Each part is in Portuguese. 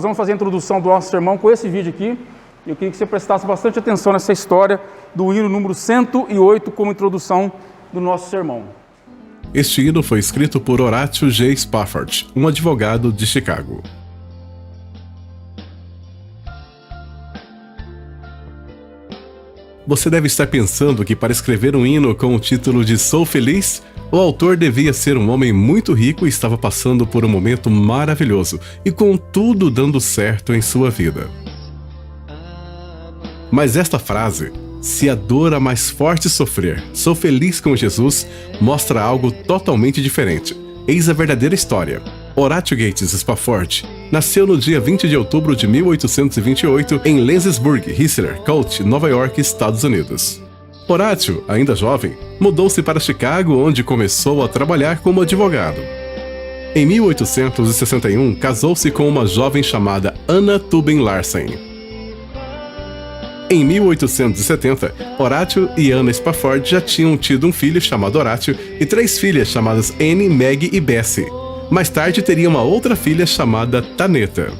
Nós vamos fazer a introdução do nosso sermão com esse vídeo aqui. Eu queria que você prestasse bastante atenção nessa história do hino número 108 como introdução do nosso sermão. Este hino foi escrito por Horatio J. Spafford, um advogado de Chicago. Você deve estar pensando que para escrever um hino com o título de Sou Feliz, o autor devia ser um homem muito rico e estava passando por um momento maravilhoso e com tudo dando certo em sua vida. Mas esta frase, se a dor a mais forte sofrer, sou feliz com Jesus, mostra algo totalmente diferente. Eis a verdadeira história. Horatio Gates Spafford nasceu no dia 20 de outubro de 1828 em Lansbury, Hyssler, County, Nova York, Estados Unidos. Horatio, ainda jovem, mudou-se para Chicago, onde começou a trabalhar como advogado. Em 1861, casou-se com uma jovem chamada Anna Tubin Larsen. Em 1870, Horatio e Anna Spafford já tinham tido um filho chamado Horatio e 3 filhas chamadas Anne, Meg e Bessie. Mais tarde teria uma outra filha chamada Tanetta.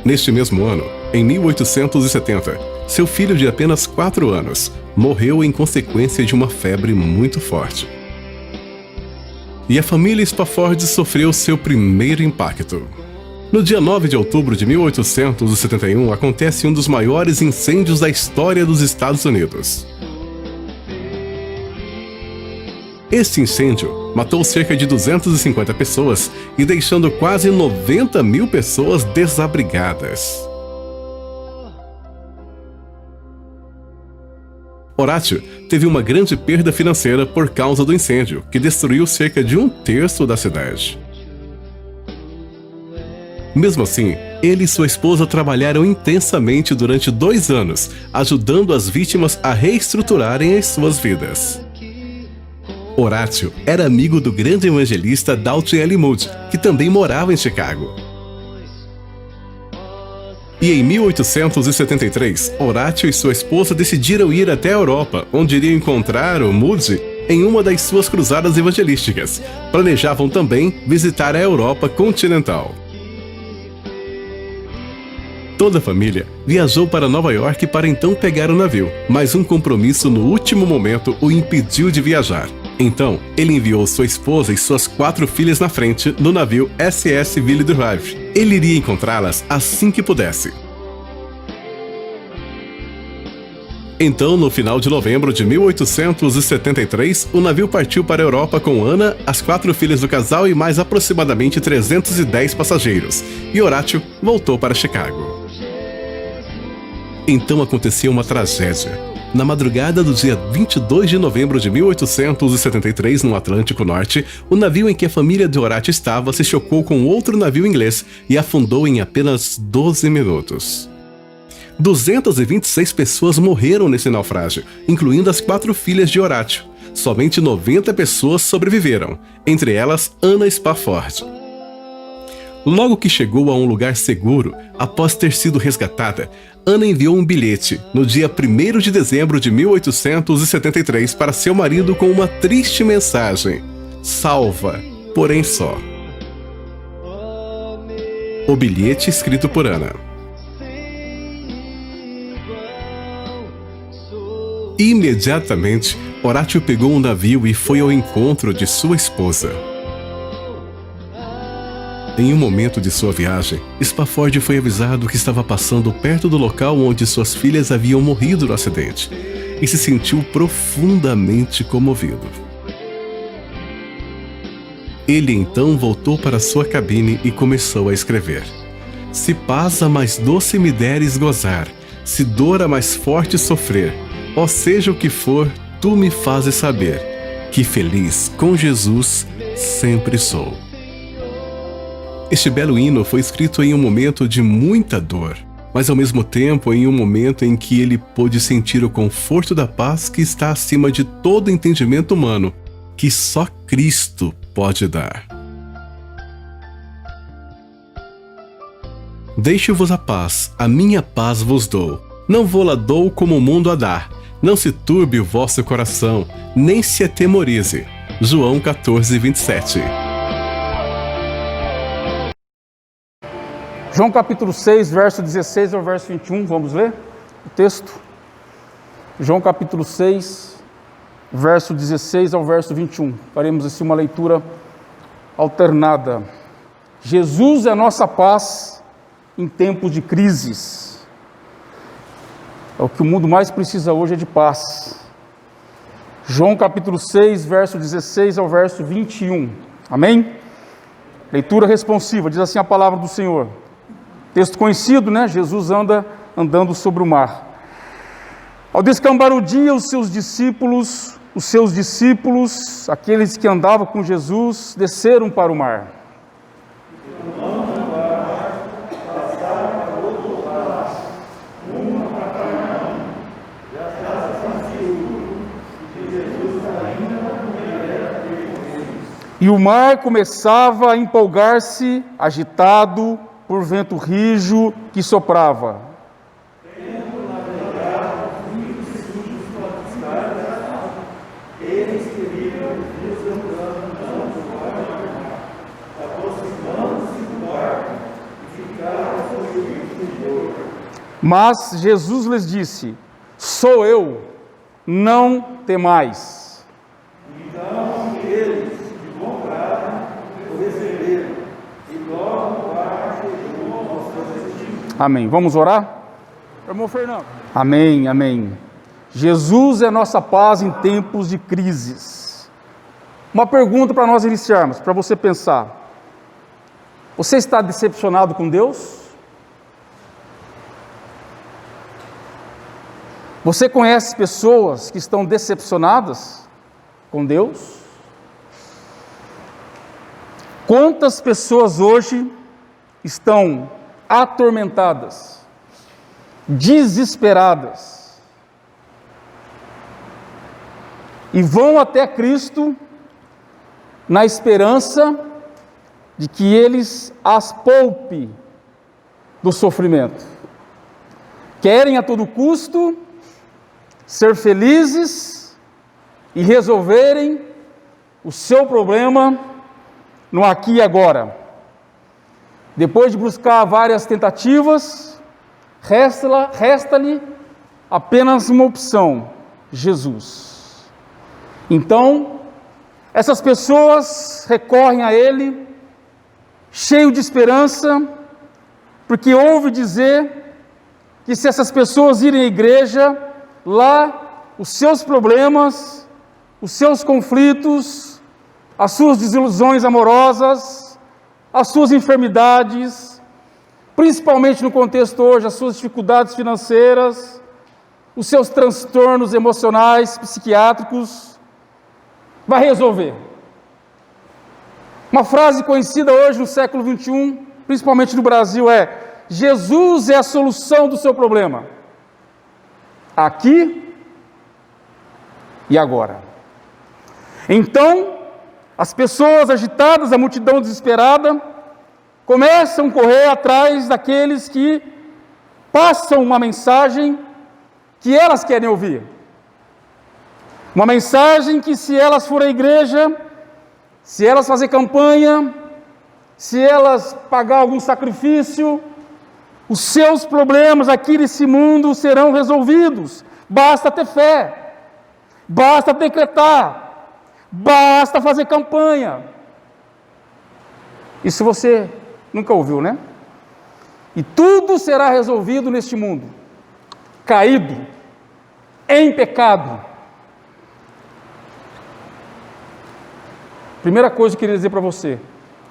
Neste mesmo ano, em 1870, seu filho de apenas 4 anos morreu em consequência de uma febre muito forte. E a família Spafford sofreu seu primeiro impacto. No dia 9 de outubro de 1871, acontece um dos maiores incêndios da história dos Estados Unidos. Este incêndio matou cerca de 250 pessoas e deixando quase 90 mil pessoas desabrigadas. Horatio teve uma grande perda financeira por causa do incêndio, que destruiu cerca de 1/3 da cidade. Mesmo assim, ele e sua esposa trabalharam intensamente durante 2 anos, ajudando as vítimas a reestruturarem as suas vidas. Horatio era amigo do grande evangelista Dalton L. Moody, que também morava em Chicago. E em 1873, Horatio e sua esposa decidiram ir até a Europa, onde iriam encontrar o Moody em uma das suas cruzadas evangelísticas. Planejavam também visitar a Europa continental. Toda a família viajou para Nova York para então pegar o navio, mas um compromisso no último momento o impediu de viajar. Então, ele enviou sua esposa e suas 4 filhas na frente no navio SS Ville du Havre. Ele iria encontrá-las assim que pudesse. Então, no final de novembro de 1873, o navio partiu para a Europa com Ana, as 4 filhas do casal e mais aproximadamente 310 passageiros, e Horatio voltou para Chicago. Então aconteceu uma tragédia. Na madrugada do dia 22 de novembro de 1873, no Atlântico Norte, o navio em que a família de Horatio estava se chocou com outro navio inglês e afundou em apenas 12 minutos. 226 pessoas morreram nesse naufrágio, incluindo as 4 filhas de Horatio. Somente 90 pessoas sobreviveram, entre elas Anna Spafford. Logo que chegou a um lugar seguro, após ter sido resgatada, Anna enviou um bilhete, no dia 1º de dezembro de 1873, para seu marido com uma triste mensagem: salva, porém só. O bilhete escrito por Anna. Imediatamente, Horatio pegou um navio e foi ao encontro de sua esposa. Em um momento de sua viagem, Spafford foi avisado que estava passando perto do local onde suas filhas haviam morrido no acidente e se sentiu profundamente comovido. Ele então voltou para sua cabine e começou a escrever: se paz a mais doce me deres gozar, se dor a mais forte sofrer, ó seja o que for, tu me fazes saber, que feliz com Jesus sempre sou. Este belo hino foi escrito em um momento de muita dor, mas ao mesmo tempo em um momento em que ele pôde sentir o conforto da paz que está acima de todo entendimento humano, que só Cristo pode dar. Deixo-vos a paz, a minha paz vos dou. Não vou-la dou como o mundo a dá. Não se turbe o vosso coração, nem se atemorize. João 14, 27. João capítulo 6, verso 16 ao verso 21, vamos ler o texto? João capítulo 6, verso 16 ao verso 21. Faremos assim uma leitura alternada. Jesus é a nossa paz em tempos de crises. É o que o mundo mais precisa hoje, é de paz. João capítulo 6, verso 16 ao verso 21. Amém? Leitura responsiva, diz assim a palavra do Senhor. Texto conhecido, né? Jesus andando sobre o mar. Ao descambar o dia, os seus discípulos, aqueles que andavam com Jesus, desceram para o mar. E o mar começava a empolgar-se, agitado por vento rijo que soprava. Mas Jesus lhes disse: sou eu, não temais. Então eles, de bom grado, o receberam, e logo o mar chegou ao seu destino. Amém. Vamos orar? Irmão Fernando. Amém, amém. Jesus é nossa paz em tempos de crises. Uma pergunta para nós iniciarmos, para você pensar. Você está decepcionado com Deus? Você conhece pessoas que estão decepcionadas com Deus? Quantas pessoas hoje estão atormentadas, desesperadas, e vão até Cristo na esperança de que eles as poupe do sofrimento? Querem a todo custo ser felizes e resolverem o seu problema no aqui e agora. Depois de buscar várias tentativas, resta-lhe apenas uma opção: Jesus. Então, essas pessoas recorrem a Ele, cheio de esperança, porque ouve dizer que se essas pessoas irem à igreja, lá, os seus problemas, os seus conflitos, as suas desilusões amorosas, as suas enfermidades, principalmente no contexto hoje, as suas dificuldades financeiras, os seus transtornos emocionais, psiquiátricos, vai resolver. Uma frase conhecida hoje no século XXI, principalmente no Brasil, é: Jesus é a solução do seu problema. Aqui e agora. Então, as pessoas agitadas, a multidão desesperada, começam a correr atrás daqueles que passam uma mensagem que elas querem ouvir. Uma mensagem que, se elas forem à igreja, se elas fazerem campanha, se elas pagar algum sacrifício, os seus problemas aqui nesse mundo serão resolvidos. Basta ter fé, basta decretar, basta fazer campanha. Isso você nunca ouviu, né? E tudo será resolvido neste mundo, caído, em pecado. Primeira coisa que eu queria dizer para você: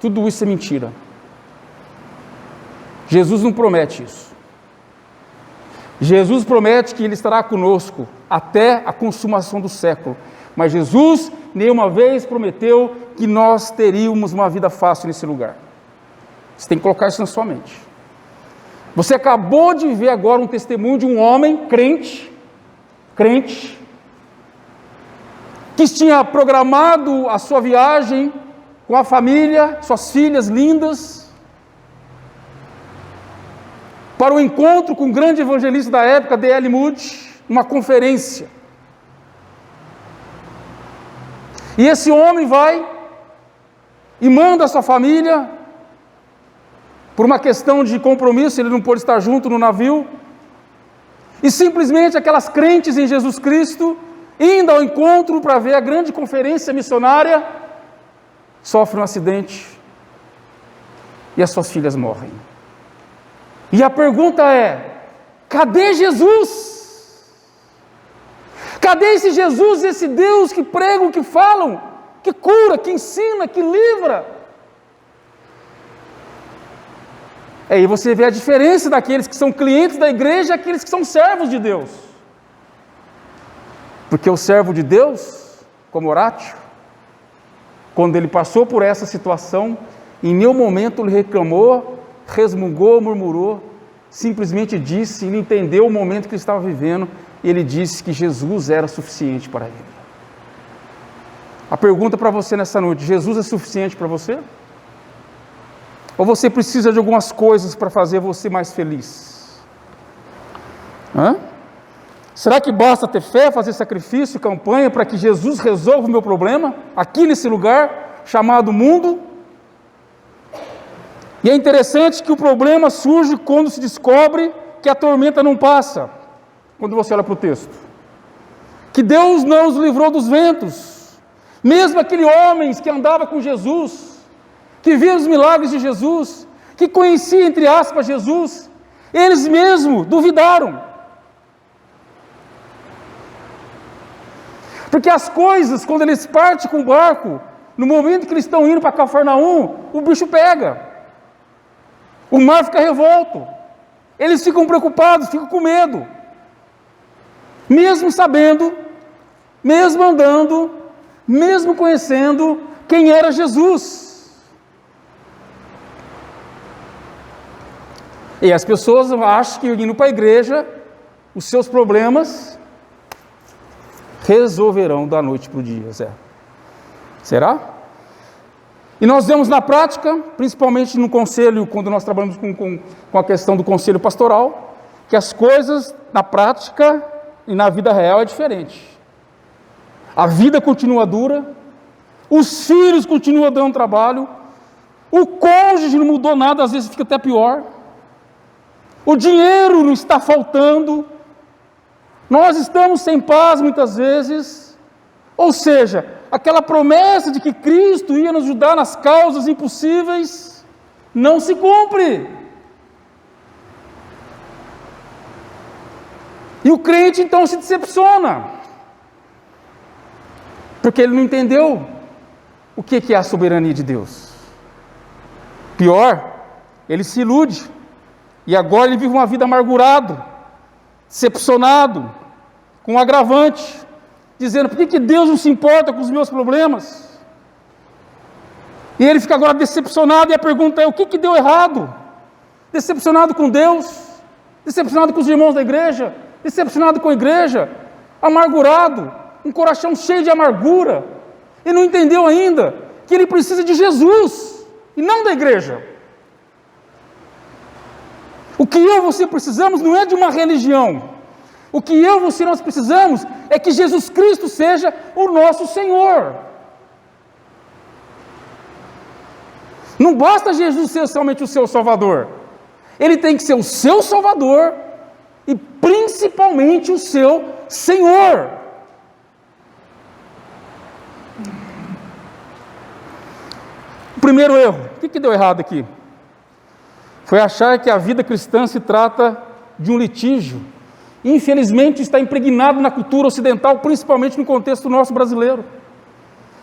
tudo isso é mentira. Jesus não promete isso. Jesus promete que Ele estará conosco até a consumação do século. Mas Jesus nenhuma vez prometeu que nós teríamos uma vida fácil nesse lugar. Você tem que colocar isso na sua mente. Você acabou de ver agora um testemunho de um homem crente, que tinha programado a sua viagem com a família, suas filhas lindas, para o encontro com o grande evangelista da época, D.L. Moody, uma conferência. E esse homem vai e manda a sua família Por uma questão de compromisso, ele não pôde estar junto no navio. E simplesmente aquelas crentes em Jesus Cristo, indo ao encontro para ver a grande conferência missionária, sofrem um acidente e as suas filhas morrem. E a pergunta é: cadê Jesus? Cadê esse Jesus, esse Deus que pregam, que falam, que cura, que ensina, que livra? Aí você vê a diferença daqueles que são clientes da igreja e aqueles que são servos de Deus. Porque o servo de Deus, como Horácio, quando ele passou por essa situação, em nenhum momento ele reclamou, resmungou, murmurou, simplesmente disse, ele entendeu o momento que ele estava vivendo, e ele disse que Jesus era suficiente para ele. A pergunta para você nessa noite: Jesus é suficiente para você? Ou você precisa de algumas coisas para fazer você mais feliz? Será que basta ter fé, fazer sacrifício, campanha para que Jesus resolva o meu problema, aqui nesse lugar chamado mundo? E é interessante que o problema surge quando se descobre que a tormenta não passa, quando você olha para o texto. Que Deus não os livrou dos ventos, mesmo aqueles homens que andavam com Jesus, que viam os milagres de Jesus, que conheciam, entre aspas, Jesus, eles mesmos duvidaram. Porque as coisas, quando eles partem com o barco, no momento que eles estão indo para Cafarnaum, o bicho pega, o mar fica revolto, eles ficam preocupados, ficam com medo, mesmo sabendo, mesmo andando, mesmo conhecendo quem era Jesus. E as pessoas acham que indo para a igreja, os seus problemas resolverão da noite para o dia, Zé. Será? E nós vemos na prática, principalmente no conselho, quando nós trabalhamos com a questão do conselho pastoral, que as coisas na prática e na vida real é diferente. A vida continua dura, os filhos continuam dando trabalho, o cônjuge não mudou nada, às vezes fica até pior. O dinheiro não está faltando, nós estamos sem paz muitas vezes, ou seja, aquela promessa de que Cristo ia nos ajudar nas causas impossíveis, não se cumpre. E o crente então se decepciona, porque ele não entendeu o que é a soberania de Deus. Pior, ele se ilude. E agora ele vive uma vida amargurado, decepcionado, com um agravante, dizendo: por que Deus não se importa com os meus problemas? E ele fica agora decepcionado, e a pergunta é: o que deu errado? Decepcionado com Deus, decepcionado com os irmãos da igreja, decepcionado com a igreja, amargurado, um coração cheio de amargura, e não entendeu ainda que ele precisa de Jesus, e não da igreja. O que eu e você precisamos não é de uma religião. O que eu e você nós precisamos é que Jesus Cristo seja o nosso Senhor. Não basta Jesus ser somente o seu Salvador. Ele tem que ser o seu Salvador e principalmente o seu Senhor. O primeiro erro, o que deu errado aqui? Foi achar que a vida cristã se trata de um litígio. Infelizmente está impregnado na cultura ocidental, principalmente no contexto nosso brasileiro.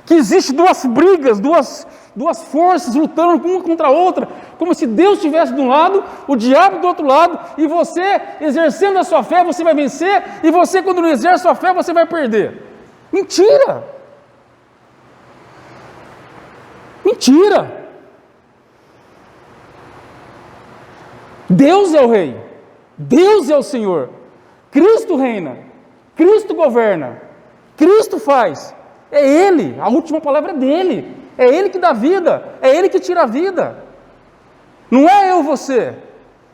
Que existe duas brigas, duas forças lutando uma contra a outra, como se Deus estivesse de um lado, o diabo do outro lado, e você, exercendo a sua fé, você vai vencer, e você, quando não exerce a sua fé, você vai perder. Mentira! Mentira! Deus é o Rei, Deus é o Senhor, Cristo reina, Cristo governa, Cristo faz, é Ele, a última palavra é dEle, é Ele que dá vida, é Ele que tira a vida, não é eu ou você.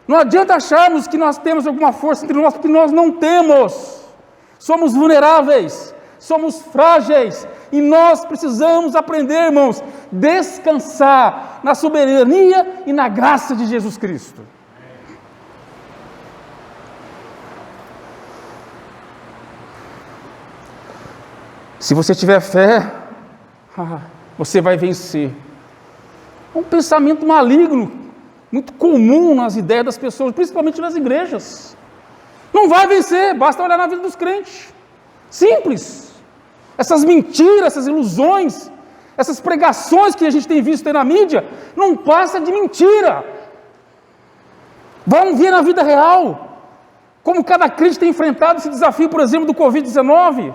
Não adianta acharmos que nós temos alguma força entre nós, porque nós não temos, somos vulneráveis, somos frágeis, e nós precisamos aprender, irmãos, descansar na soberania e na graça de Jesus Cristo. Se você tiver fé, você vai vencer. É um pensamento maligno, muito comum nas ideias das pessoas, principalmente nas igrejas. Não vai vencer, basta olhar na vida dos crentes. Simples. Essas mentiras, essas ilusões, essas pregações que a gente tem visto aí na mídia, não passa de mentira. Vamos ver na vida real, como cada crente tem enfrentado esse desafio, por exemplo, do Covid-19.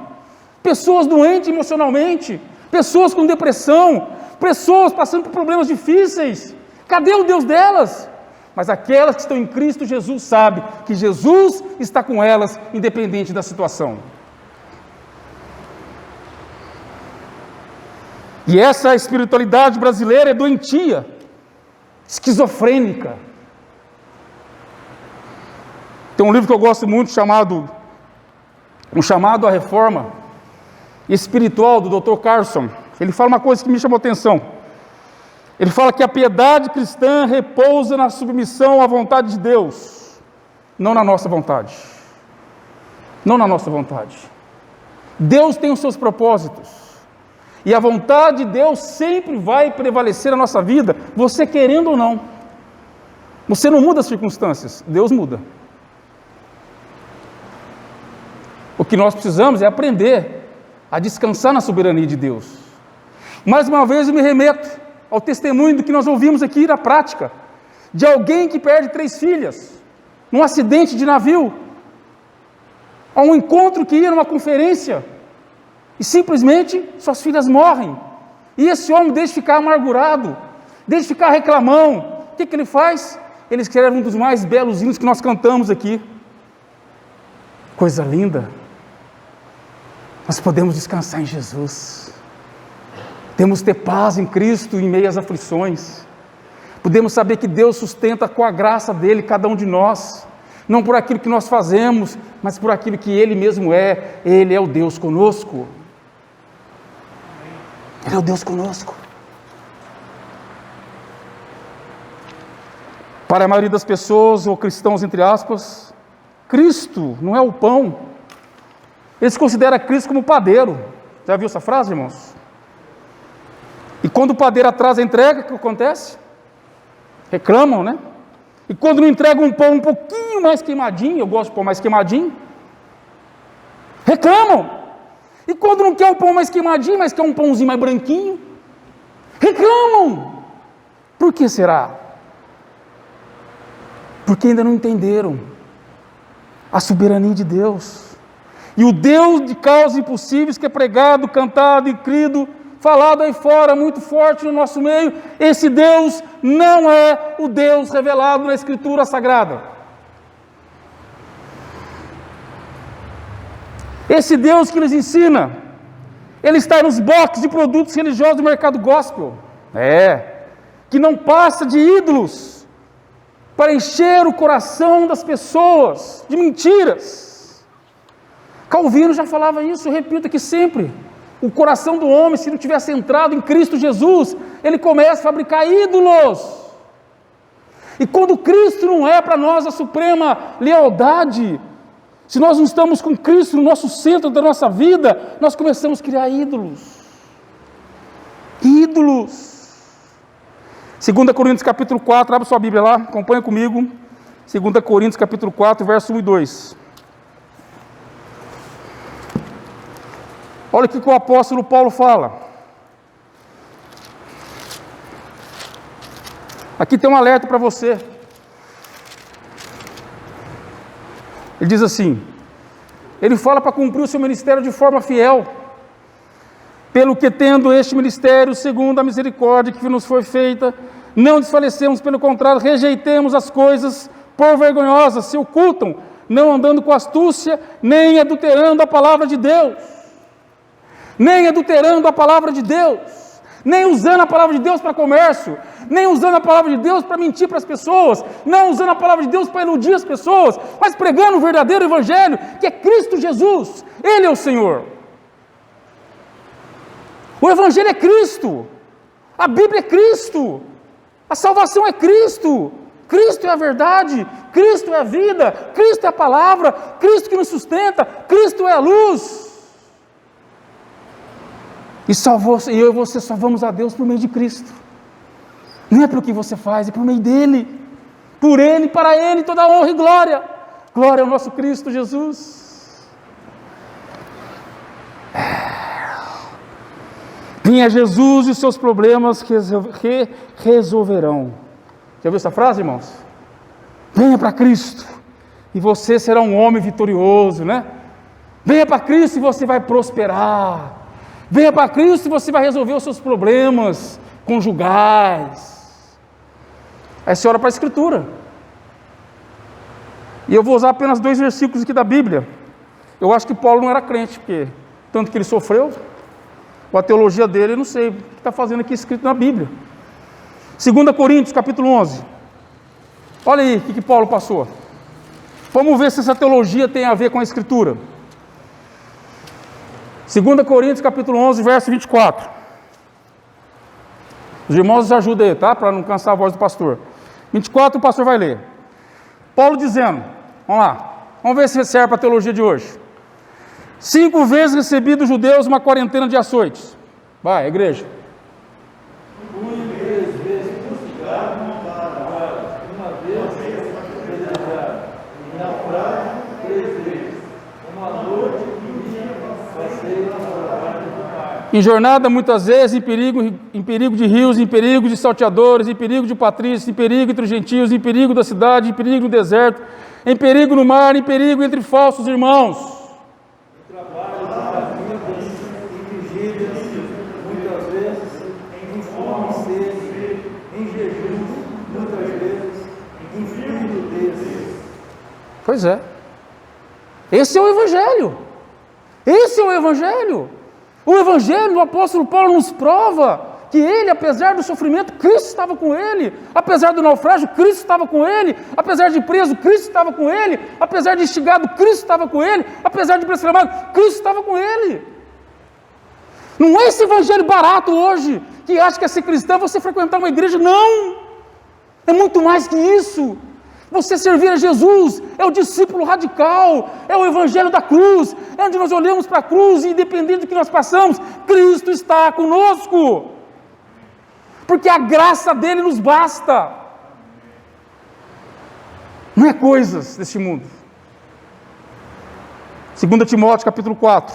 Pessoas doentes emocionalmente, pessoas com depressão, pessoas passando por problemas difíceis. Cadê o Deus delas? Mas aquelas que estão em Cristo Jesus sabem que Jesus está com elas, independente da situação. E essa espiritualidade brasileira é doentia, esquizofrênica. Tem um livro que eu gosto muito chamado Um Chamado à Reforma Espiritual, do Dr. Carson. Ele fala uma coisa que me chamou a atenção. Ele fala que a piedade cristã repousa na submissão à vontade de Deus, não na nossa vontade. Não na nossa vontade. Deus tem os seus propósitos, e a vontade de Deus sempre vai prevalecer na nossa vida, você querendo ou não. Você não muda as circunstâncias, Deus muda. O que nós precisamos é aprender a descansar na soberania de Deus. Mais uma vez eu me remeto ao testemunho do que nós ouvimos aqui na prática, de alguém que perde 3 filhas, num acidente de navio, a um encontro que ia numa conferência, e simplesmente suas filhas morrem, e esse homem deixa de ficar amargurado, deixa de ficar reclamão. O que ele faz? Ele escreve um dos mais belos hinos que nós cantamos aqui. Coisa linda, nós podemos descansar em Jesus. Temos ter paz em Cristo em meio às aflições. Podemos saber que Deus sustenta com a graça dEle cada um de nós, não por aquilo que nós fazemos, mas por aquilo que Ele mesmo é. Ele é o Deus conosco. Ele é o Deus conosco. Para a maioria das pessoas, ou cristãos entre aspas, Cristo não é o pão. Eles consideram Cristo como padeiro. Já viu essa frase, irmãos? E quando o padeiro atrasa a entrega, o que acontece? Reclamam, né? E quando não entrega um pão um pouquinho mais queimadinho, eu gosto de pão mais queimadinho, reclamam. E quando não quer um pão mais queimadinho, mas quer um pãozinho mais branquinho, reclamam. Por que será? Porque ainda não entenderam a soberania de Deus. E o Deus de causas impossíveis que é pregado, cantado e crido, falado aí fora, muito forte no nosso meio, esse Deus não é o Deus revelado na Escritura Sagrada. Esse Deus que nos ensina, Ele está nos boxes de produtos religiosos do mercado gospel, que não passa de ídolos, para encher o coração das pessoas de mentiras. Calvino já falava isso, eu repito aqui sempre. O coração do homem, se não estiver centrado em Cristo Jesus, ele começa a fabricar ídolos. E quando Cristo não é para nós a suprema lealdade, se nós não estamos com Cristo no nosso centro da nossa vida, nós começamos a criar ídolos. Ídolos. 2 Coríntios capítulo 4, abre sua Bíblia lá, acompanha comigo. 2 Coríntios capítulo 4, verso 1 e 2. Olha o que o apóstolo Paulo fala. Aqui tem um alerta para você. Ele diz assim, ele fala para cumprir o seu ministério de forma fiel, pelo que tendo este ministério, segundo a misericórdia que nos foi feita, não desfalecemos, pelo contrário, rejeitemos as coisas por vergonhosas, se ocultam, não andando com astúcia, nem adulterando a palavra de Deus. Nem adulterando a palavra de Deus, nem usando a palavra de Deus para comércio, nem usando a palavra de Deus para mentir para as pessoas, não usando a palavra de Deus para iludir as pessoas, mas pregando o verdadeiro evangelho, que é Cristo Jesus, Ele é o Senhor. O Evangelho é Cristo, a Bíblia é Cristo, a salvação é Cristo, Cristo é a verdade, Cristo é a vida, Cristo é a palavra, Cristo que nos sustenta, Cristo é a luz. E eu e você só vamos a Deus por meio de Cristo. Não é pelo que você faz, é por meio dEle. Por Ele, para Ele, toda honra e glória. Glória ao nosso Cristo Jesus. Venha Jesus e os seus problemas resolverão. Já viu essa frase, irmãos? Venha para Cristo e você será um homem vitorioso, né? Venha para Cristo e você vai prosperar. Venha para Cristo e você vai resolver os seus problemas conjugais. Aí você ora para a Escritura. E eu vou usar apenas 2 versículos aqui da Bíblia. Eu acho que Paulo não era crente, porque tanto que ele sofreu, com a teologia dele, eu não sei o que está fazendo aqui escrito na Bíblia. 2 Coríntios, capítulo 11. Olha aí o que Paulo passou. Vamos ver se essa teologia tem a ver com a Escritura. 2 Coríntios, capítulo 11, verso 24. Os irmãos nos ajudem aí, tá? Para não cansar a voz do pastor. 24, o pastor vai ler. Paulo dizendo, vamos lá, vamos ver se serve para a teologia de hoje. 5 vezes recebi dos judeus uma quarentena de açoites. Vai, igreja. Fui 3 vezes crucificado, uma vez apedrejado, e na praia 3 vezes. Uma noite e um dia passei na praia do mar. Em jornada, muitas vezes, em perigo de rios, em perigo de salteadores, em perigo de patrícios, em perigo entre os gentios, em perigo da cidade, em perigo no deserto, em perigo no mar, em perigo entre falsos irmãos. Trabalho da vida, em vigílias, muitas vezes, em fome e sede, em jejum, muitas vezes, em frio e nudez. Pois é. Esse é o Evangelho. Esse é o Evangelho. O Evangelho do apóstolo Paulo nos prova que ele, apesar do sofrimento, Cristo estava com ele. Apesar do naufrágio, Cristo estava com ele. Apesar de preso, Cristo estava com ele. Apesar de instigado, Cristo estava com ele. Apesar de blasfemado, Cristo estava com ele. Não é esse evangelho barato hoje, que acha que é ser cristão, você frequentar uma igreja. Não! É muito mais que isso. Você servir a Jesus é o discípulo radical, é o evangelho da cruz, é onde nós olhamos para a cruz e independente do que nós passamos, Cristo está conosco. Porque a graça dele nos basta. Não é coisas deste mundo. 2 Timóteo capítulo 4.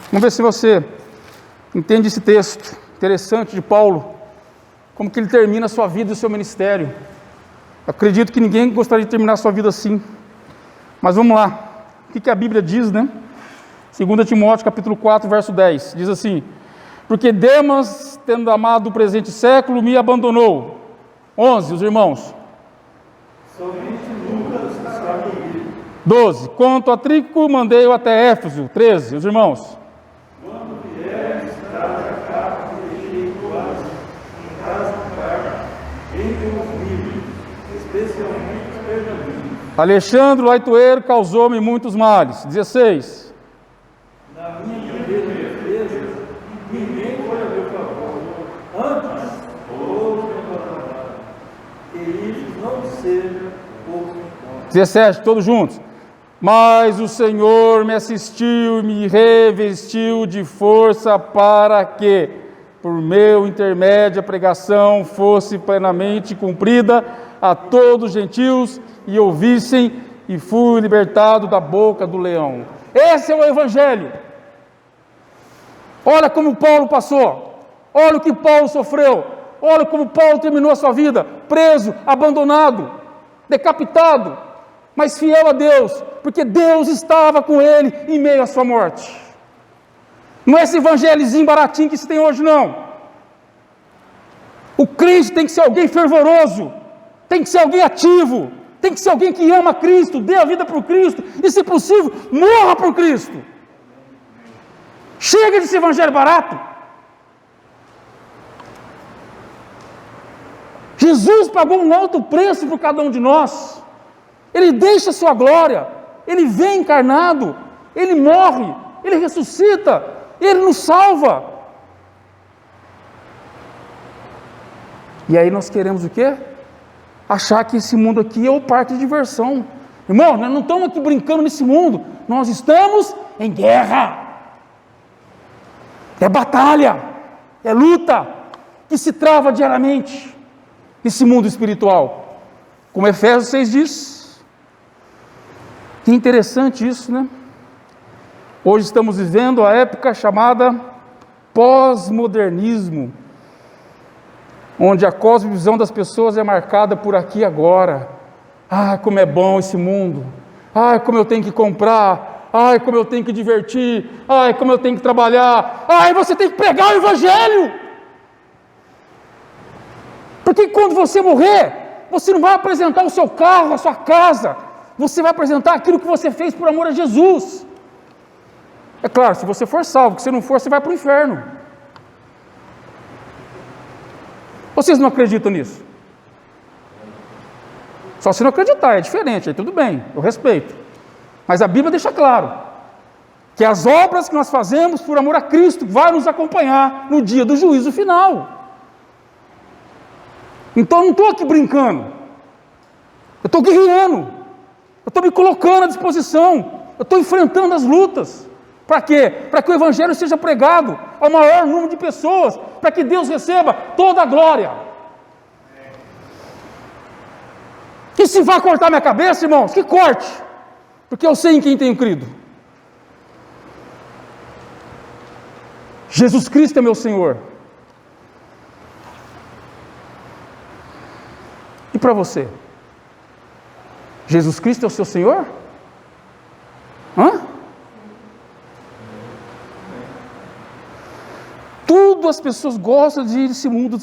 Vamos ver se você entende esse texto interessante de Paulo, como que ele termina a sua vida e o seu ministério. Acredito que ninguém gostaria de terminar a sua vida assim. Mas vamos lá. O que a Bíblia diz, né? 2 Timóteo capítulo 4, verso 10. Diz assim: porque Demas, tendo amado o presente século, me abandonou. 11, os irmãos. Somente Lucas está comigo. 12, quanto a Tríquico, mandei-o até Éfeso. 13, os irmãos. Quando vieres, traz a capa que deixei quase em casa do carro, entre os livros, especialmente os pergaminhos. Alexandre, o aitoeiro, causou-me muitos males. 16. Na minha primeira defesa, ninguém foi a meu favor. Antes, todos me abandonaram. Que isso não seja pouco encontro. 17, todos juntos. Mas o Senhor me assistiu e me revestiu de força para que, por meu intermédio, a pregação fosse plenamente cumprida a todos os gentios e ouvissem, e fui libertado da boca do leão. Esse é o Evangelho. Olha como Paulo passou, olha o que Paulo sofreu, olha como Paulo terminou a sua vida, preso, abandonado, decapitado, mas fiel a Deus, porque Deus estava com ele em meio à sua morte. Não é esse evangelhozinho baratinho que se tem hoje, não. O crente tem que ser alguém fervoroso, tem que ser alguém ativo, tem que ser alguém que ama Cristo, dê a vida por Cristo, e se possível, morra por Cristo. Chega desse evangelho barato. Jesus pagou um alto preço por cada um de nós. Ele deixa a sua glória, Ele vem encarnado, Ele morre, Ele ressuscita, Ele nos salva. E aí nós queremos o quê? Achar que esse mundo aqui é o parque de diversão. Irmão, nós não estamos aqui brincando nesse mundo, nós estamos em guerra. É batalha, é luta, que se trava diariamente nesse mundo espiritual. Como Efésios 6 diz. Que interessante isso, né? Hoje estamos vivendo a época chamada pós-modernismo, onde a cosmovisão das pessoas é marcada por aqui e agora. Ah, como é bom esse mundo. Ah, como eu tenho que comprar. Ah, como eu tenho que divertir. Ah, como eu tenho que trabalhar. Ah, você tem que pregar o Evangelho. Porque quando você morrer, você não vai apresentar o seu carro, a sua casa. Você vai apresentar aquilo que você fez por amor a Jesus. É claro, se você for salvo, que se não for, você vai para o inferno. Vocês não acreditam nisso? Só se não acreditar, é diferente, aí tudo bem, eu respeito. Mas a Bíblia deixa claro que as obras que nós fazemos por amor a Cristo vai nos acompanhar no dia do juízo final. Então eu não estou aqui brincando, eu estou guerreando, eu estou me colocando à disposição, eu estou enfrentando as lutas. Para quê? Para que o Evangelho seja pregado ao maior número de pessoas, para que Deus receba toda a glória. Que se vai cortar minha cabeça, irmãos, que corte, porque eu sei em quem tenho crido. Jesus Cristo é meu Senhor. E para você? Jesus Cristo é o seu Senhor? Hã? Tudo as pessoas gostam de ir nesse mundo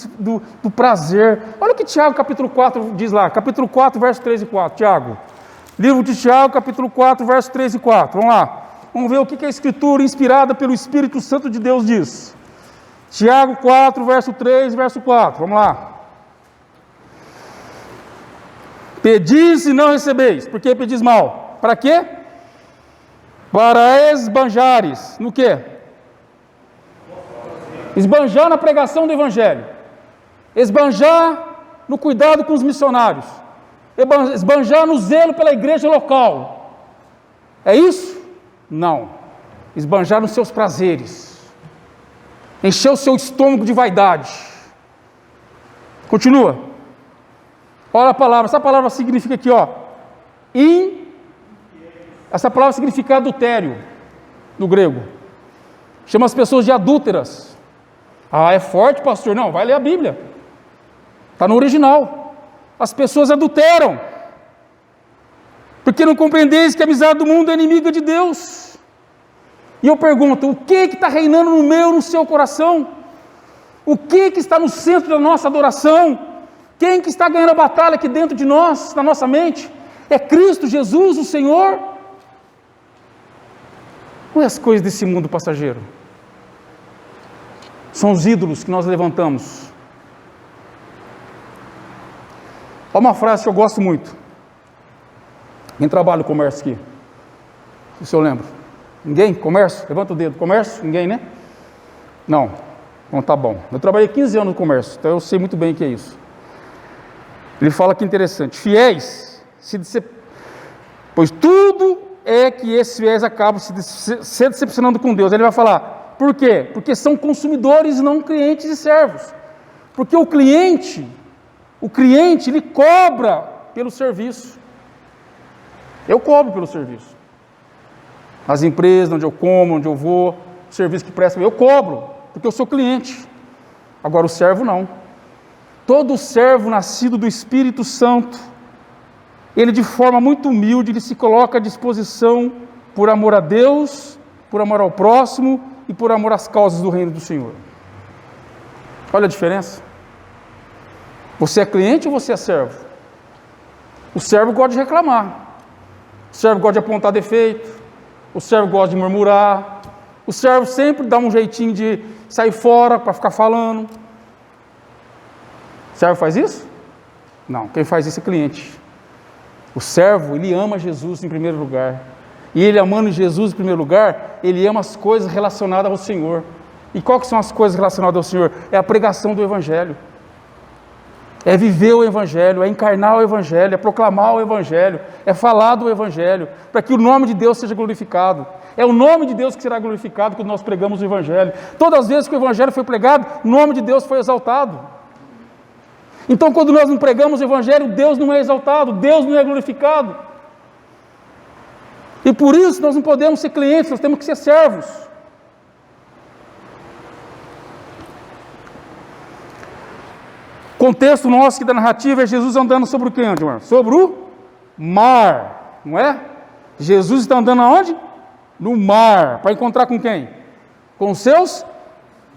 do prazer. Olha o que Tiago capítulo 4 diz lá, capítulo 4, verso 3 e 4, Tiago. Livro de Tiago, capítulo 4, verso 3 e 4, vamos lá. Vamos ver o que a Escritura inspirada pelo Espírito Santo de Deus diz. Tiago 4, verso 3 e verso 4, vamos lá. Pedis e não recebeis. Por que pedis mal? Para quê? Para esbanjares. No quê? Esbanjar na pregação do Evangelho. Esbanjar no cuidado com os missionários. Esbanjar no zelo pela igreja local. É isso? Não. Esbanjar nos seus prazeres. Encher o seu estômago de vaidade. Continua. Olha a palavra, essa palavra significa aqui, ó, essa palavra significa adultério, no grego. Chama as pessoas de adúlteras. Ah, é forte, pastor? Não, vai ler a Bíblia. Está no original. As pessoas adulteram, porque não compreendeis que a amizade do mundo é inimiga de Deus. E eu pergunto, o que está reinando no meu, no seu coração? O que está no centro da nossa adoração? Quem que está ganhando a batalha aqui dentro de nós, na nossa mente? É Cristo Jesus, o Senhor? Ou é as coisas desse mundo passageiro? São os ídolos que nós levantamos. Olha uma frase que eu gosto muito. Quem trabalha no comércio aqui? Se eu lembro. Ninguém? Comércio? Levanta o dedo. Comércio? Ninguém, né? Não. Então tá bom. Eu trabalhei 15 anos no comércio, então eu sei muito bem o que é isso. Ele fala que interessante. Fiéis, pois tudo é que esses fiéis acabam se decepcionando com Deus. Ele vai falar, por quê? Porque são consumidores e não clientes e servos. Porque o cliente, ele cobra pelo serviço. Eu cobro pelo serviço. As empresas, onde eu como, onde eu vou, o serviço que presta, eu cobro, porque eu sou cliente. Agora o servo não. Todo servo nascido do Espírito Santo, ele de forma muito humilde, ele se coloca à disposição por amor a Deus, por amor ao próximo e por amor às causas do reino do Senhor. Olha a diferença. Você é cliente ou você é servo? O servo gosta de reclamar, o servo gosta de apontar defeito, o servo gosta de murmurar, o servo sempre dá um jeitinho de sair fora para ficar falando. O servo faz isso? Não, quem faz isso é cliente. O servo, ele ama Jesus em primeiro lugar. E ele amando Jesus em primeiro lugar, ele ama as coisas relacionadas ao Senhor. E qual que são as coisas relacionadas ao Senhor? É a pregação do Evangelho. É viver o Evangelho, é encarnar o Evangelho, é proclamar o Evangelho, é falar do Evangelho, para que o nome de Deus seja glorificado. É o nome de Deus que será glorificado quando nós pregamos o Evangelho. Todas as vezes que o Evangelho foi pregado, o nome de Deus foi exaltado. Então, quando nós não pregamos o Evangelho, Deus não é exaltado, Deus não é glorificado. E por isso nós não podemos ser clientes, nós temos que ser servos. O contexto nosso aqui da narrativa é Jesus andando sobre o quê, André? Sobre o mar, não é? Jesus está andando aonde? No mar. Para encontrar com quem? Com seus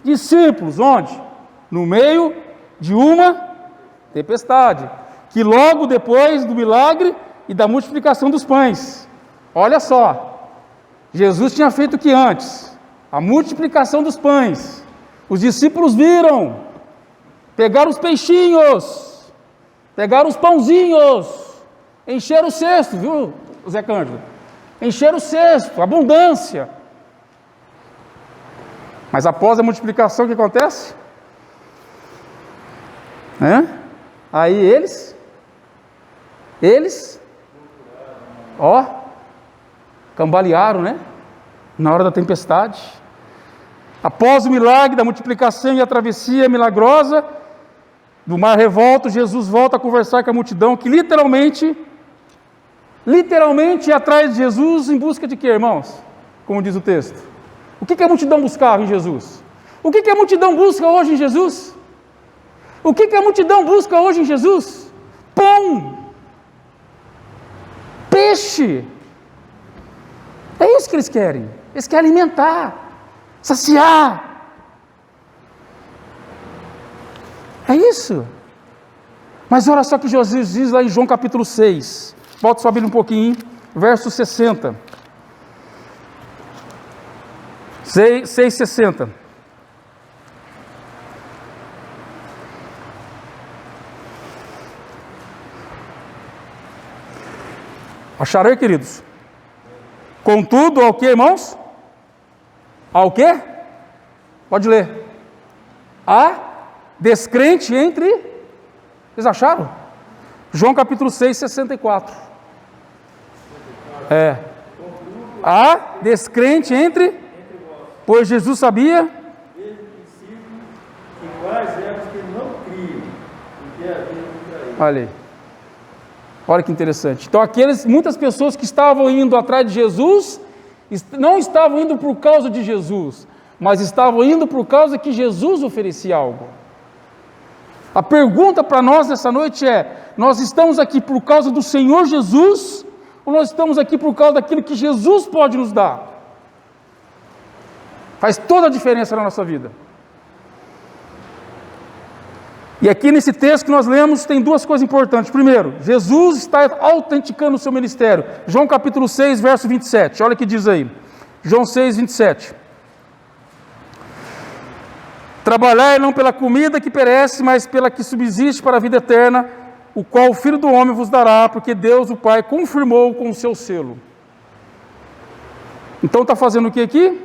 discípulos. Onde? No meio de uma tempestade. Que logo depois do milagre e da multiplicação dos pães. Olha só. Jesus tinha feito o que antes? A multiplicação dos pães. Os discípulos viram. Pegaram os peixinhos, pegaram os pãozinhos, encheram o cesto, viu, Zé Cândido? Encheram o cesto, abundância. Mas após a multiplicação, o que acontece? Aí eles, cambalearam, né? Na hora da tempestade. Após o milagre da multiplicação e a travessia milagrosa do mar revolto, Jesus volta a conversar com a multidão, que literalmente ia atrás de Jesus em busca de quê, irmãos? Como diz o texto. O que a multidão buscava em Jesus? O que a multidão busca hoje em Jesus? O que a multidão busca hoje em Jesus? Pão, peixe. É isso que eles querem. Eles querem alimentar, saciar. É isso. Mas olha só o que Jesus diz lá em João capítulo 6. Volta sua Bíblia um pouquinho, verso 60. 6:60. Acharam aí, queridos? Contudo, ao que, irmãos? Ao que? Pode ler. A descrente entre... Vocês acharam? João capítulo 6, 64. A descrente entre... Pois Jesus sabia... Desde o princípio, que quais eram os que não criam, porque havia traído. Olha aí. Olha que interessante. Então, muitas pessoas que estavam indo atrás de Jesus, não estavam indo por causa de Jesus, mas estavam indo por causa que Jesus oferecia algo. A pergunta para nós nessa noite é: nós estamos aqui por causa do Senhor Jesus, ou nós estamos aqui por causa daquilo que Jesus pode nos dar? Faz toda a diferença na nossa vida. E aqui nesse texto que nós lemos tem duas coisas importantes. Primeiro, Jesus está autenticando o seu ministério. João capítulo 6, verso 27. Olha o que diz aí. João 6, 27. Trabalhai não pela comida que perece, mas pela que subsiste para a vida eterna, o qual o Filho do Homem vos dará, porque Deus, o Pai, confirmou com o seu selo. Então está fazendo o que aqui?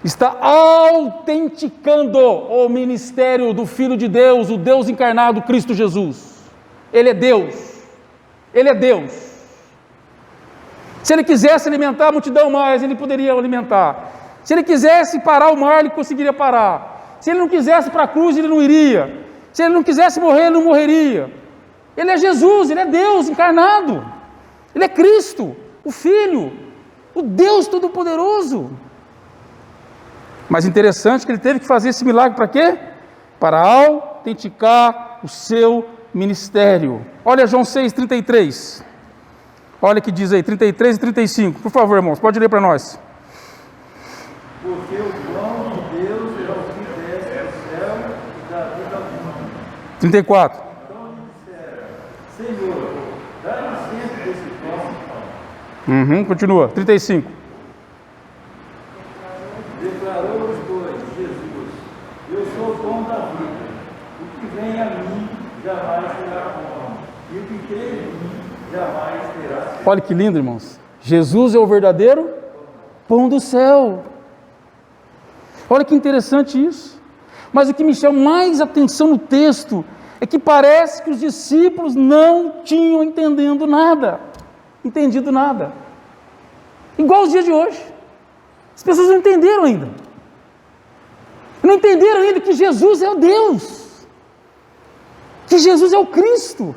Está autenticando o ministério do Filho de Deus, o Deus encarnado, Cristo Jesus. Ele é Deus. Ele é Deus. Se ele quisesse alimentar a multidão mais, ele poderia alimentar. Se ele quisesse parar o mar, ele conseguiria parar. Se ele não quisesse para a cruz, ele não iria. Se ele não quisesse morrer, ele não morreria. Ele é Jesus, ele é Deus encarnado. Ele é Cristo, o Filho, o Deus Todo-Poderoso. Mas interessante que ele teve que fazer esse milagre para quê? Para autenticar o seu ministério. Olha João 6,33. Olha o que diz aí, 33 e 35. Por favor, irmãos, pode ler para nós. Porque o dom de Deus é o que desce do céu e dá vida ao mundo. 34. Então lhe disseram: Senhor, dá-nos sempre desse pão. Continua. 35. Declarou os dois, Jesus: Eu sou o pão da vida. O que vem a mim jamais terá fome, e o que crê em mim jamais terá sede. Olha que lindo, irmãos. Jesus é o verdadeiro pão do céu. Olha que interessante isso. Mas o que me chama mais atenção no texto é que parece que os discípulos não tinham entendido nada. Igual os dias de hoje. As pessoas não entenderam ainda. Não entenderam ainda que Jesus é o Deus. Que Jesus é o Cristo.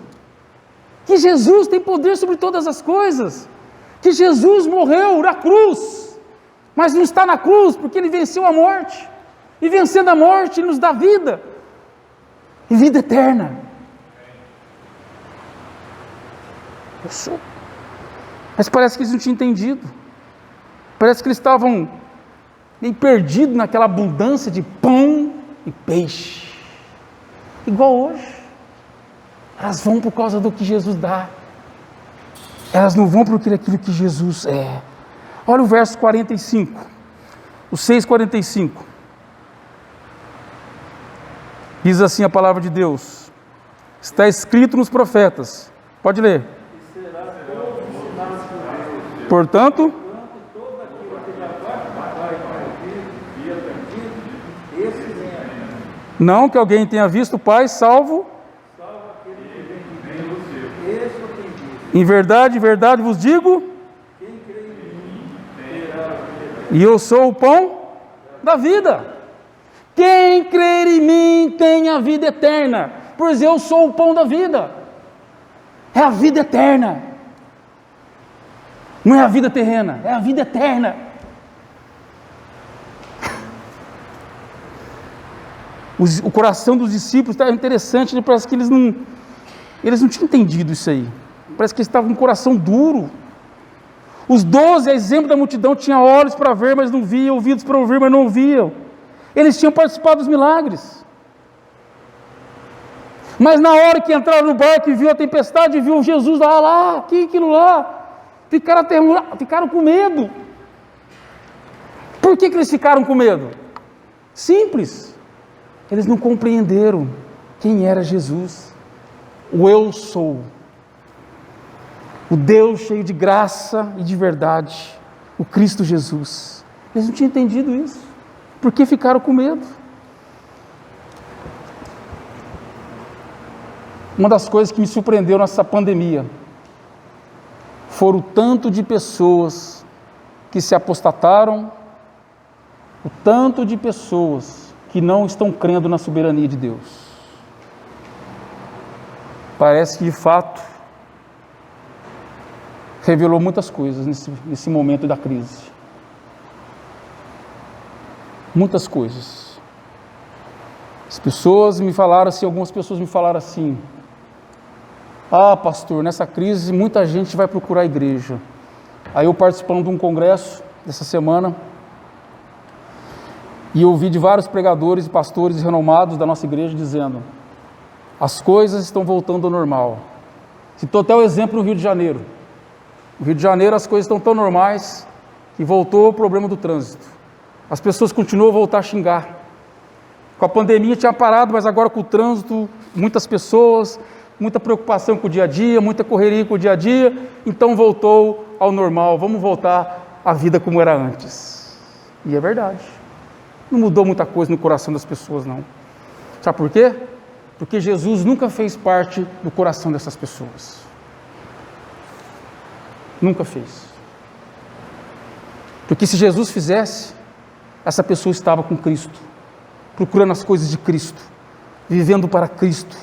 Que Jesus tem poder sobre todas as coisas. Que Jesus morreu na cruz. Mas não está na cruz porque Ele venceu a morte. E vencendo a morte, Ele nos dá vida. E vida eterna. Eu sou. Mas parece que eles não tinham entendido. Parece que eles estavam meio perdidos naquela abundância de pão e peixe. Igual hoje. Elas vão por causa do que Jesus dá. Elas não vão por aquilo que Jesus é. Olha o verso 45. O 6,45. Diz assim a palavra de Deus. Está escrito nos profetas. Pode ler. Portanto, não que alguém tenha visto o Pai, salvo. Em verdade vos digo, e eu sou o pão da vida. Quem crer em mim tem a vida eterna, pois eu sou o pão da vida. É a vida eterna. Não é a vida terrena, é a vida eterna. O coração dos discípulos está interessante, parece que eles não tinham entendido isso aí. Parece que eles estavam com o coração duro. Os 12, a exemplo da multidão, tinham olhos para ver, mas não viam, ouvidos para ouvir, mas não ouviam. Eles tinham participado dos milagres. Mas na hora que entraram no barco e viu a tempestade, viu Jesus lá, aquilo lá, ficaram com medo. Por que eles ficaram com medo? Simples. Eles não compreenderam quem era Jesus. O eu sou. O Deus cheio de graça e de verdade. O Cristo Jesus. Eles não tinham entendido isso. Por que ficaram com medo? Uma das coisas que me surpreendeu nessa pandemia foram o tanto de pessoas que se apostataram, o tanto de pessoas que não estão crendo na soberania de Deus. Parece que de fato revelou muitas coisas nesse momento da crise. Muitas coisas. As pessoas me falaram assim, algumas pessoas me falaram assim: ah, pastor, nessa crise muita gente vai procurar a igreja. Aí eu participando de um congresso dessa semana, e eu ouvi de vários pregadores e pastores renomados da nossa igreja dizendo: as coisas estão voltando ao normal. Citou até o exemplo no Rio de Janeiro. No Rio de Janeiro as coisas estão tão normais que voltou o problema do trânsito. As pessoas continuam a voltar a xingar. Com a pandemia tinha parado, mas agora com o trânsito, muitas pessoas, muita preocupação com o dia a dia, muita correria com o dia a dia, então voltou ao normal, vamos voltar à vida como era antes. E é verdade. Não mudou muita coisa no coração das pessoas, não. Sabe por quê? Porque Jesus nunca fez parte do coração dessas pessoas. Nunca fez. Porque se Jesus fizesse, essa pessoa estava com Cristo, procurando as coisas de Cristo, vivendo para Cristo,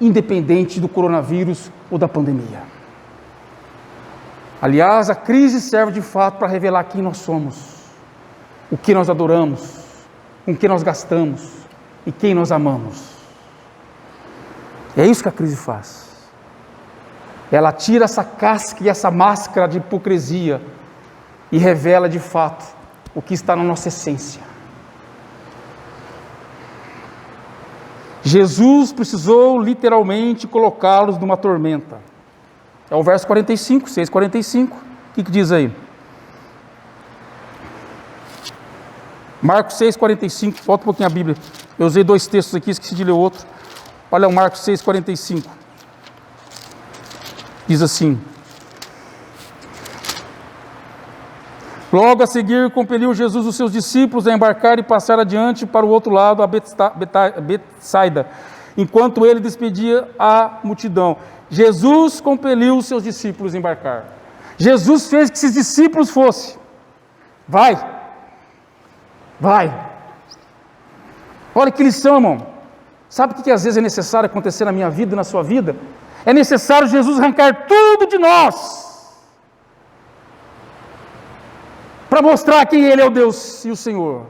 independente do coronavírus ou da pandemia. Aliás, a crise serve de fato para revelar quem nós somos, o que nós adoramos, com quem nós gastamos e quem nós amamos. É isso que a crise faz. Ela tira essa casca e essa máscara de hipocrisia e revela de fato o que está na nossa essência. Jesus precisou literalmente colocá-los numa tormenta. É o verso 45, 6,45. O que diz aí? Marcos 6,45. Volta um pouquinho a Bíblia. Eu usei dois textos aqui, esqueci de ler o outro. Olha o Marcos 6,45. Diz assim: Logo a seguir, compeliu Jesus os seus discípulos a embarcar e passar adiante para o outro lado, a Betsaida, enquanto ele despedia a multidão. Jesus compeliu os seus discípulos a embarcar. Jesus fez que esses discípulos fossem. Vai. Olha que lição, irmão. Sabe o que às vezes é necessário acontecer na minha vida e na sua vida? É necessário Jesus arrancar tudo de nós, para mostrar que Ele é o Deus e o Senhor.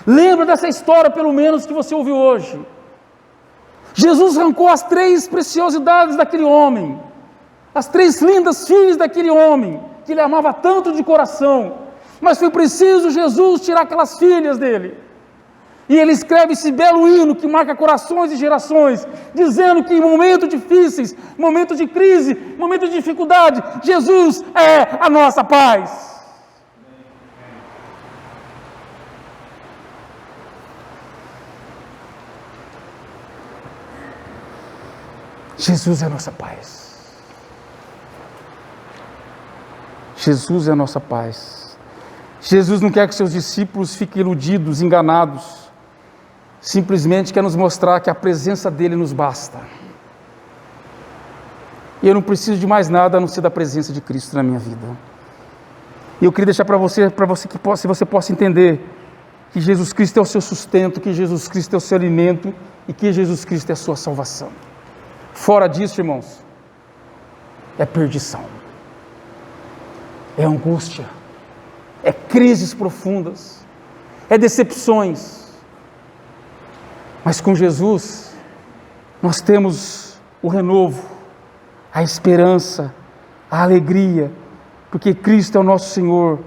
Lembra dessa história, pelo menos, que você ouviu hoje. Jesus arrancou as 3 preciosidades daquele homem, as 3 lindas filhas daquele homem, que ele amava tanto de coração, mas foi preciso Jesus tirar aquelas filhas dele. E ele escreve esse belo hino que marca corações e gerações, dizendo que em momentos difíceis, momentos de crise, momentos de dificuldade, Jesus é a nossa paz. Jesus é a nossa paz. Jesus é a nossa paz. Jesus não quer que seus discípulos fiquem iludidos, enganados. Simplesmente quer nos mostrar que a presença dEle nos basta. E eu não preciso de mais nada a não ser da presença de Cristo na minha vida. E eu queria deixar para você se você possa entender que Jesus Cristo é o seu sustento, que Jesus Cristo é o seu alimento e que Jesus Cristo é a sua salvação. Fora disso, irmãos, é perdição, é angústia, é crises profundas, é decepções. Mas com Jesus, nós temos o renovo, a esperança, a alegria, porque Cristo é o nosso Senhor,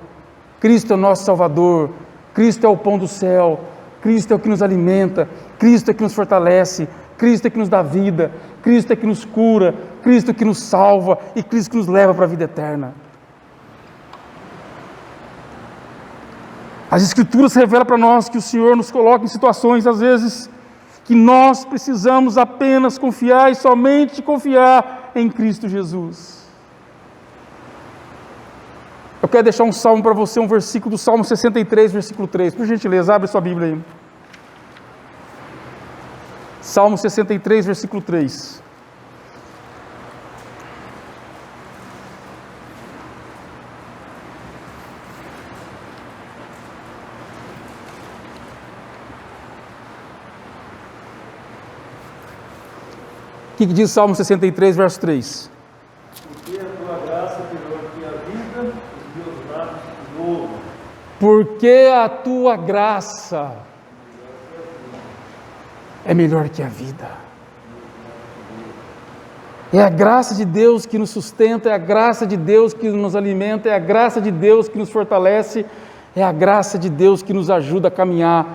Cristo é o nosso Salvador, Cristo é o pão do céu, Cristo é o que nos alimenta, Cristo é o que nos fortalece, Cristo é que nos dá vida, Cristo é que nos cura, Cristo é que nos salva e Cristo que nos leva para a vida eterna. As Escrituras revelam para nós que o Senhor nos coloca em situações, às vezes, que nós precisamos apenas confiar e somente confiar em Cristo Jesus. Eu quero deixar um salmo para você, um versículo do Salmo 63, versículo 3. Por gentileza, abre sua Bíblia aí. Salmo 63, versículo 3. O que diz Salmo 63, verso 3? Porque a tua graça é melhor que a vida, os meus lábios te louvam. Porque a tua graça é melhor que a vida. É a graça de Deus que nos sustenta, é a graça de Deus que nos alimenta, é a graça de Deus que nos fortalece, é a graça de Deus que nos ajuda a caminhar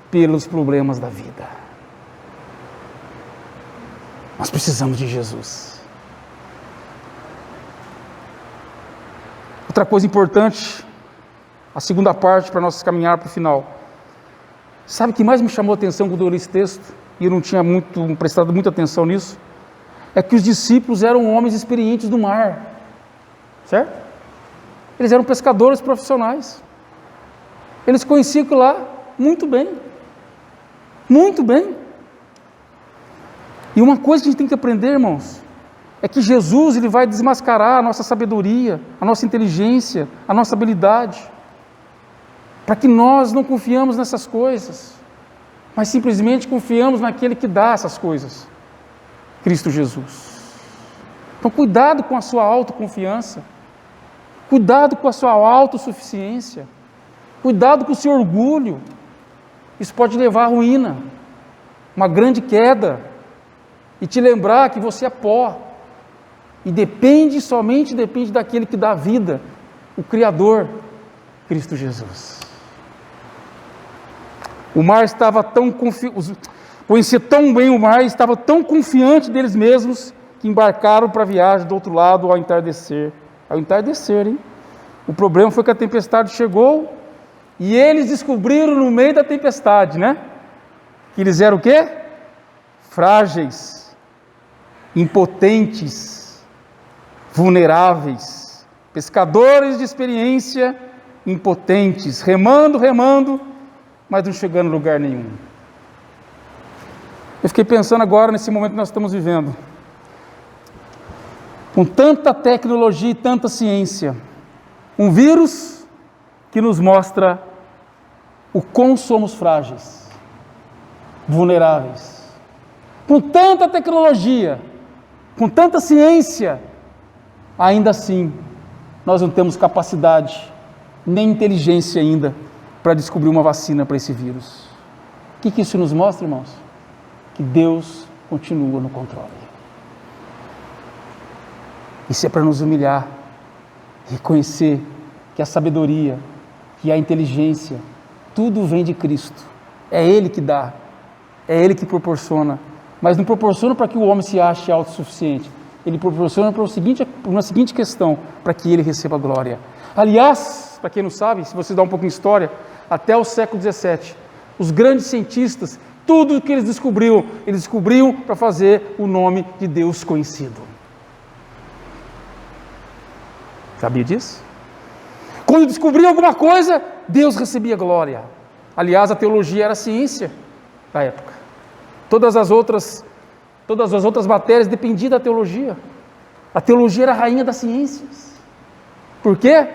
pelos problemas da vida. Nós precisamos de Jesus. Outra coisa importante, a segunda parte para nós caminhar para o final. Sabe o que mais me chamou a atenção quando eu li esse texto? E eu não tinha prestado muita atenção nisso. É que os discípulos eram homens experientes do mar. Certo? Eles eram pescadores profissionais. Eles conheciam aquilo lá muito bem. Muito bem. E uma coisa que a gente tem que aprender, irmãos, é que Jesus ele vai desmascarar a nossa sabedoria, a nossa inteligência, a nossa habilidade, para que nós não confiamos nessas coisas, mas simplesmente confiamos naquele que dá essas coisas, Cristo Jesus. Então cuidado com a sua autoconfiança, cuidado com a sua autossuficiência, cuidado com o seu orgulho, isso pode levar à ruína, uma grande queda, e te lembrar que você é pó, e somente depende daquele que dá a vida, o Criador, Cristo Jesus. O mar estava conhecia tão bem o mar, estava tão confiante deles mesmos, que embarcaram para a viagem do outro lado ao entardecer. Ao entardecer, hein? O problema foi que a tempestade chegou, e eles descobriram no meio da tempestade, né? Que eles eram o quê? Frágeis, impotentes, vulneráveis, pescadores de experiência, impotentes, remando, mas não chegando a lugar nenhum. Eu fiquei pensando agora nesse momento que nós estamos vivendo, com tanta tecnologia e tanta ciência, um vírus que nos mostra o quão somos frágeis, vulneráveis. Com tanta tecnologia, com tanta ciência, ainda assim, nós não temos capacidade, nem inteligência ainda, para descobrir uma vacina para esse vírus. O que isso nos mostra, irmãos? Que Deus continua no controle. Isso é para nos humilhar, reconhecer que a sabedoria, que a inteligência, tudo vem de Cristo. É Ele que dá, é Ele que proporciona, mas não proporciona para que o homem se ache autossuficiente. Ele proporciona para uma seguinte questão, para que ele receba glória. Aliás, para quem não sabe, se você dá um pouquinho de história, até o século XVII, os grandes cientistas, tudo que eles descobriam para fazer o nome de Deus conhecido. Sabia disso? Quando descobriam alguma coisa, Deus recebia glória. Aliás, a teologia era a ciência da época. Todas as outras matérias dependiam da teologia. A teologia era a rainha das ciências. Por quê?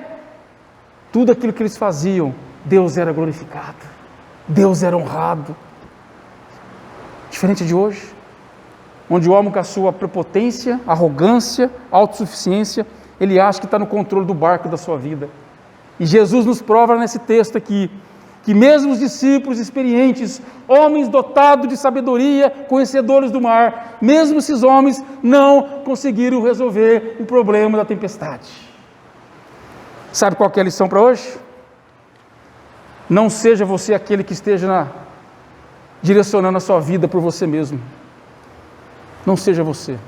Tudo aquilo que eles faziam, Deus era glorificado, Deus era honrado. Diferente de hoje, onde o homem com a sua prepotência, arrogância, autossuficiência, ele acha que está no controle do barco da sua vida. E Jesus nos prova nesse texto aqui, que mesmo os discípulos experientes, homens dotados de sabedoria, conhecedores do mar, mesmo esses homens não conseguiram resolver o problema da tempestade. Sabe qual que é a lição para hoje? Não seja você aquele que esteja direcionando a sua vida por você mesmo. Não seja você,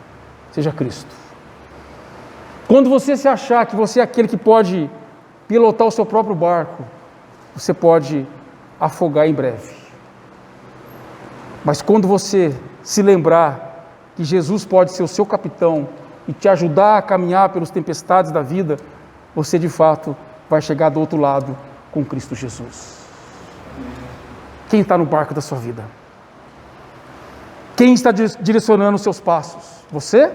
seja Cristo. Quando você se achar que você é aquele que pode pilotar o seu próprio barco, você pode afogar em breve. Mas quando você se lembrar que Jesus pode ser o seu capitão e te ajudar a caminhar pelas tempestades da vida, você de fato vai chegar do outro lado com Cristo Jesus. Quem está no barco da sua vida? Quem está direcionando os seus passos? Você?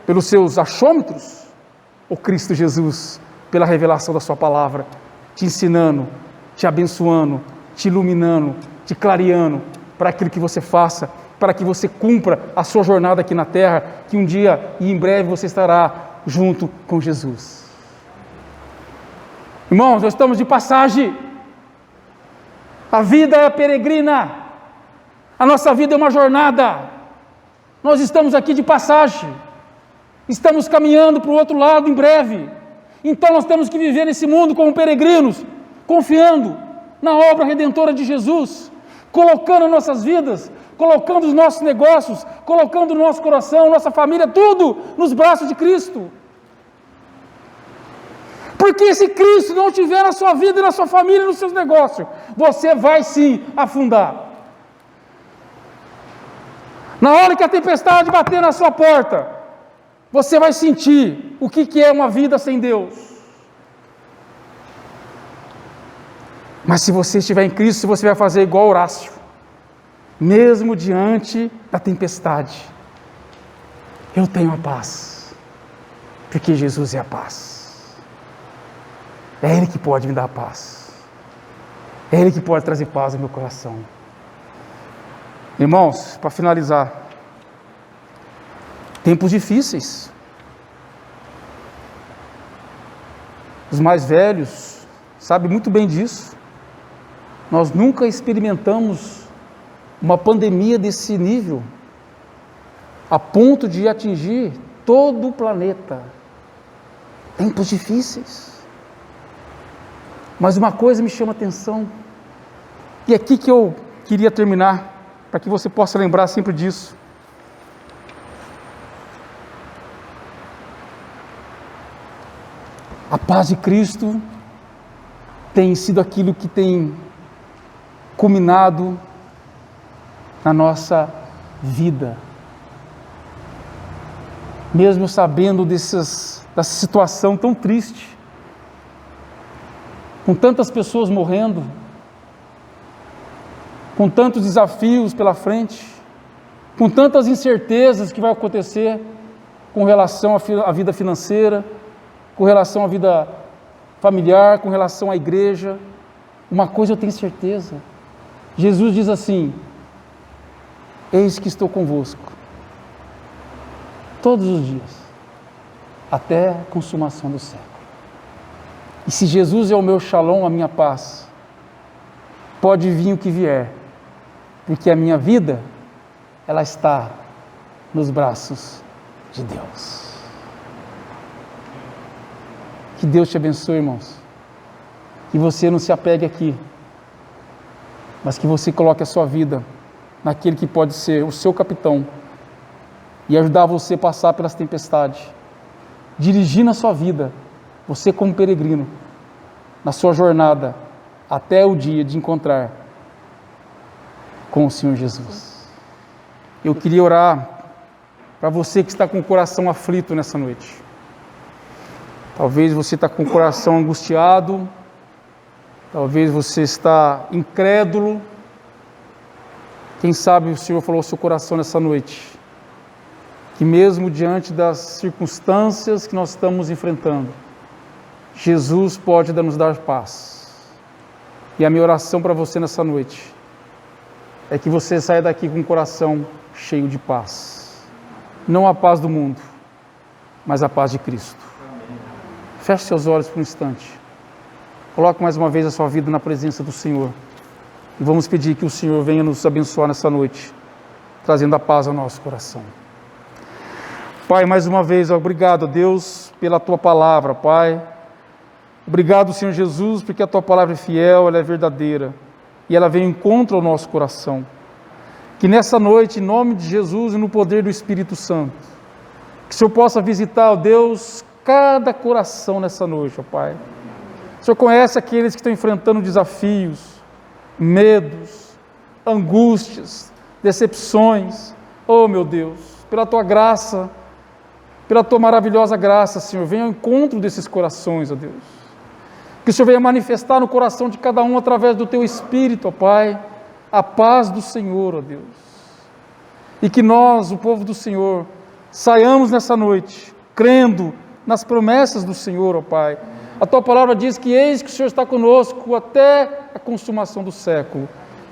Pelos seus achômetros? Ou Cristo Jesus, pela revelação da sua palavra, te ensinando, te abençoando, te iluminando, te clareando para aquilo que você faça, para que você cumpra a sua jornada aqui na terra, que um dia e em breve você estará junto com Jesus. Irmãos, nós estamos de passagem. A vida é peregrina. A nossa vida é uma jornada. Nós estamos aqui de passagem. Estamos caminhando para o outro lado em breve. Então nós temos que viver nesse mundo como peregrinos, confiando na obra redentora de Jesus, colocando nossas vidas, colocando os nossos negócios, colocando o nosso coração, nossa família, tudo nos braços de Cristo. Porque se Cristo não tiver na sua vida, na sua família, nos seus negócios, você vai sim afundar. Na hora que a tempestade bater na sua porta, você vai sentir o que é uma vida sem Deus. Mas se você estiver em Cristo, você vai fazer igual Horácio. Mesmo diante da tempestade, eu tenho a paz, porque Jesus é a paz. É Ele que pode me dar paz. É Ele que pode trazer paz ao meu coração. Irmãos, para finalizar, tempos difíceis. Os mais velhos sabem muito bem disso. Nós nunca experimentamos uma pandemia desse nível, a ponto de atingir todo o planeta. Tempos difíceis. Mas uma coisa me chama a atenção, e é aqui que eu queria terminar, para que você possa lembrar sempre disso. A paz de Cristo tem sido aquilo que tem culminado na nossa vida. Mesmo sabendo dessas dessa situação tão triste, com tantas pessoas morrendo, com tantos desafios pela frente, com tantas incertezas que vai acontecer com relação à vida financeira, com relação à vida familiar, com relação à igreja. Uma coisa eu tenho certeza, Jesus diz assim: eis que estou convosco todos os dias, até a consumação do século. E se Jesus é o meu shalom, a minha paz, pode vir o que vier, porque a minha vida, ela está nos braços de Deus. Que Deus te abençoe, irmãos. Que você não se apegue aqui, mas que você coloque a sua vida naquele que pode ser o seu capitão e ajudar você a passar pelas tempestades, dirigindo a sua vida, você como peregrino, na sua jornada, até o dia de encontrar com o Senhor Jesus. Eu queria orar para você que está com o coração aflito nessa noite. Talvez você está com o coração angustiado, talvez você está incrédulo. Quem sabe o Senhor falou ao seu coração nessa noite, que mesmo diante das circunstâncias que nós estamos enfrentando, Jesus pode nos dar paz. E a minha oração para você nessa noite é que você saia daqui com o coração cheio de paz. Não a paz do mundo, mas a paz de Cristo. Feche seus olhos por um instante. Coloque mais uma vez a sua vida na presença do Senhor. E vamos pedir que o Senhor venha nos abençoar nessa noite, trazendo a paz ao nosso coração. Pai, mais uma vez, obrigado, Deus, pela Tua palavra, Pai. Obrigado, Senhor Jesus, porque a Tua palavra é fiel, ela é verdadeira, e ela vem em encontro ao nosso coração. Que nessa noite, em nome de Jesus e no poder do Espírito Santo, que o Senhor possa visitar, ó Deus, cada coração nessa noite, ó Pai. O Senhor conhece aqueles que estão enfrentando desafios, medos, angústias, decepções. Oh, meu Deus, pela Tua graça, pela Tua maravilhosa graça, Senhor, venha ao encontro desses corações, ó Deus. Que o Senhor venha manifestar no coração de cada um, através do Teu Espírito, ó Pai, a paz do Senhor, ó Deus. E que nós, o povo do Senhor, saiamos nessa noite, crendo nas promessas do Senhor, ó Pai. A Tua palavra diz que eis que o Senhor está conosco até a consumação do século.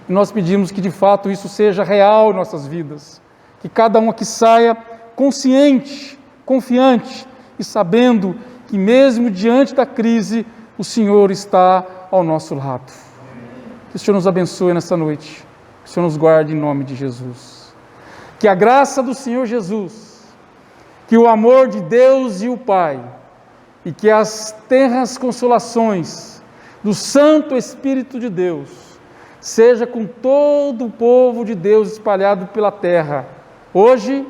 E nós pedimos que de fato isso seja real em nossas vidas. Que cada um aqui saia consciente, confiante e sabendo que mesmo diante da crise, o Senhor está ao nosso lado. Que o Senhor nos abençoe nessa noite. Que o Senhor nos guarde em nome de Jesus. Que a graça do Senhor Jesus, que o amor de Deus e o Pai, e que as tenras consolações do Santo Espírito de Deus seja com todo o povo de Deus espalhado pela terra, hoje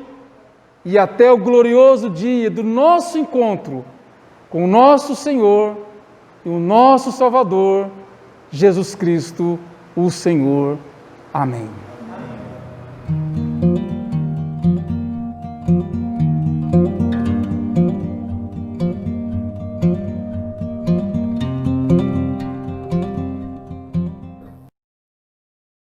e até o glorioso dia do nosso encontro com o nosso Senhor e o nosso Salvador, Jesus Cristo, o Senhor. Amém.